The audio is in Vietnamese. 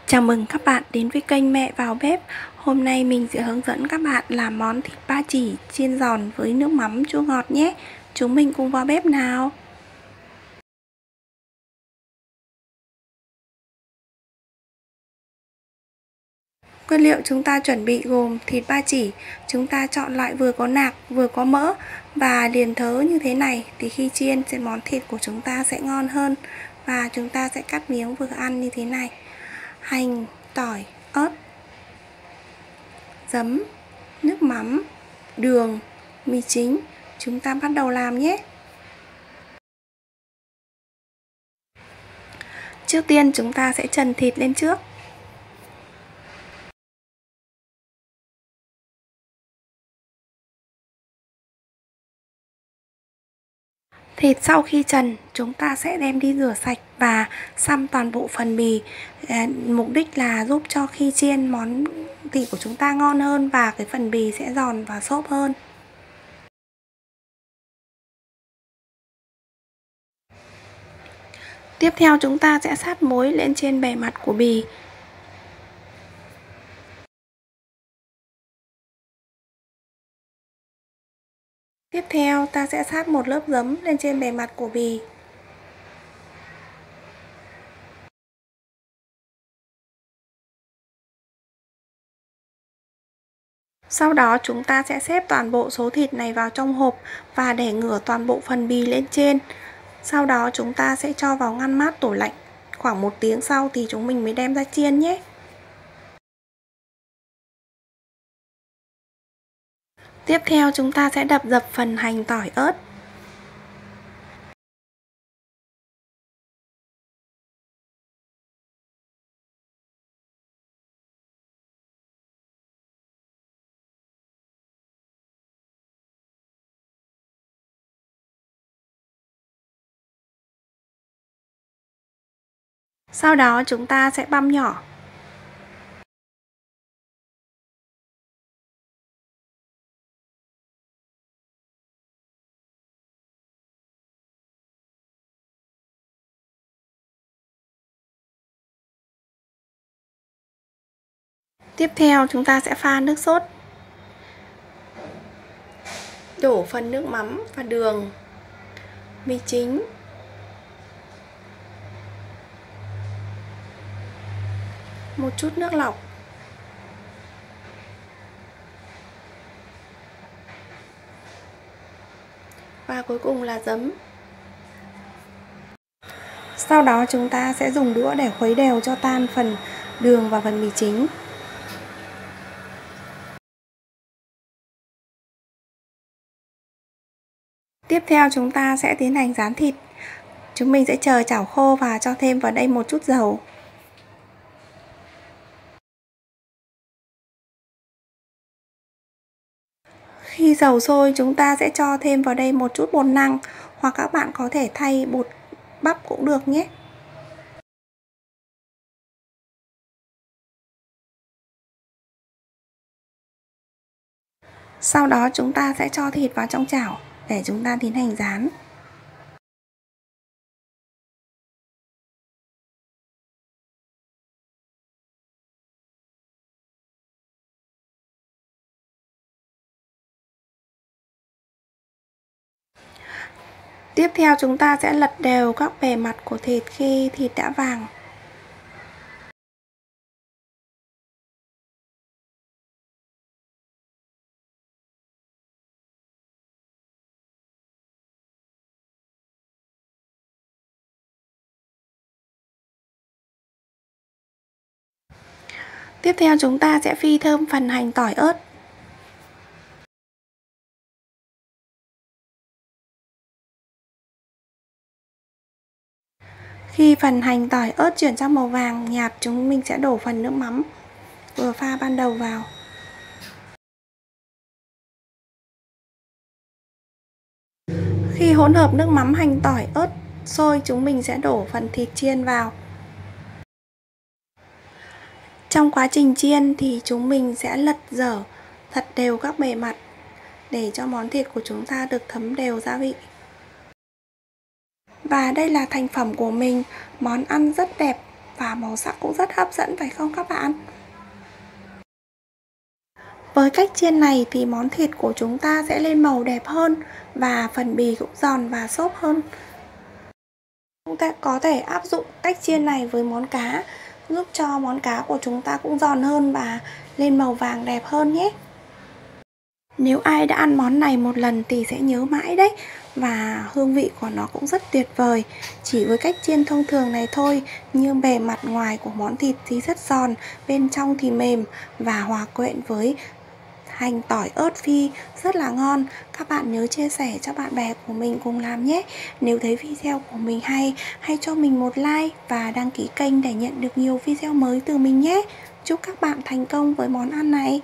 Chào mừng các bạn đến với kênh Mẹ vào bếp. Hôm nay mình sẽ hướng dẫn các bạn làm món thịt ba chỉ chiên giòn với nước mắm chua ngọt nhé. Chúng mình cùng vào bếp nào. Nguyên liệu chúng ta chuẩn bị gồm thịt ba chỉ. Chúng ta chọn loại vừa có nạc vừa có mỡ và liền thớ như thế này thì khi chiên món thịt của chúng ta sẽ ngon hơn. Và chúng ta sẽ cắt miếng vừa ăn như thế này. Hành, tỏi, ớt, giấm, nước mắm, đường, mì chính. Chúng ta bắt đầu làm nhé. Trước tiên chúng ta sẽ trần thịt lên trước. Thịt sau khi trần chúng ta sẽ đem đi rửa sạch và xăm toàn bộ phần bì. Mục đích là giúp cho khi chiên món thịt của chúng ta ngon hơn và cái phần bì sẽ giòn và xốp hơn. Tiếp theo chúng ta sẽ sát muối lên trên bề mặt của bì. Tiếp theo ta sẽ sát một lớp giấm lên trên bề mặt của bì. Sau đó chúng ta sẽ xếp toàn bộ số thịt này vào trong hộp và để ngửa toàn bộ phần bì lên trên. Sau đó chúng ta sẽ cho vào ngăn mát tủ lạnh. Khoảng 1 tiếng sau thì chúng mình mới đem ra chiên nhé. Tiếp theo chúng ta sẽ đập dập phần hành, tỏi, ớt. Sau đó chúng ta sẽ băm nhỏ. Tiếp theo chúng ta sẽ pha nước sốt. Đổ phần nước mắm và đường, mì chính, một chút nước lọc, và cuối cùng là giấm. Sau đó chúng ta sẽ dùng đũa để khuấy đều cho tan phần đường và phần mì chính. Tiếp theo chúng ta sẽ tiến hành rán thịt. Chúng mình sẽ chờ chảo khô và cho thêm vào đây một chút dầu. Khi dầu sôi chúng ta sẽ cho thêm vào đây một chút bột năng, hoặc các bạn có thể thay bột bắp cũng được nhé. Sau đó chúng ta sẽ cho thịt vào trong chảo để chúng ta tiến hành rán. Tiếp theo chúng ta sẽ lật đều các bề mặt của thịt khi thịt đã vàng. Tiếp theo chúng ta sẽ phi thơm phần hành, tỏi, ớt. Khi phần hành, tỏi, ớt chuyển sang màu vàng nhạt, chúng mình sẽ đổ phần nước mắm vừa pha ban đầu vào. Khi hỗn hợp nước mắm, hành, tỏi, ớt sôi, chúng mình sẽ đổ phần thịt chiên vào. Trong quá trình chiên thì chúng mình sẽ lật dở thật đều các bề mặt để cho món thịt của chúng ta được thấm đều gia vị. Và đây là thành phẩm của mình, món ăn rất đẹp và màu sắc cũng rất hấp dẫn phải không các bạn? Với cách chiên này thì món thịt của chúng ta sẽ lên màu đẹp hơn và phần bì cũng giòn và xốp hơn. Chúng ta có thể áp dụng cách chiên này với món cá, giúp cho món cá của chúng ta cũng giòn hơn và lên màu vàng đẹp hơn nhé. Nếu ai đã ăn món này một lần thì sẽ nhớ mãi đấy. Và hương vị của nó cũng rất tuyệt vời. Chỉ với cách chiên thông thường này thôi, nhưng bề mặt ngoài của món thịt thì rất giòn, bên trong thì mềm và hòa quyện với hành, tỏi, ớt phi rất là ngon. Các bạn nhớ chia sẻ cho bạn bè của mình cùng làm nhé. Nếu thấy video của mình hay, hãy cho mình một like và đăng ký kênh để nhận được nhiều video mới từ mình nhé. Chúc các bạn thành công với món ăn này.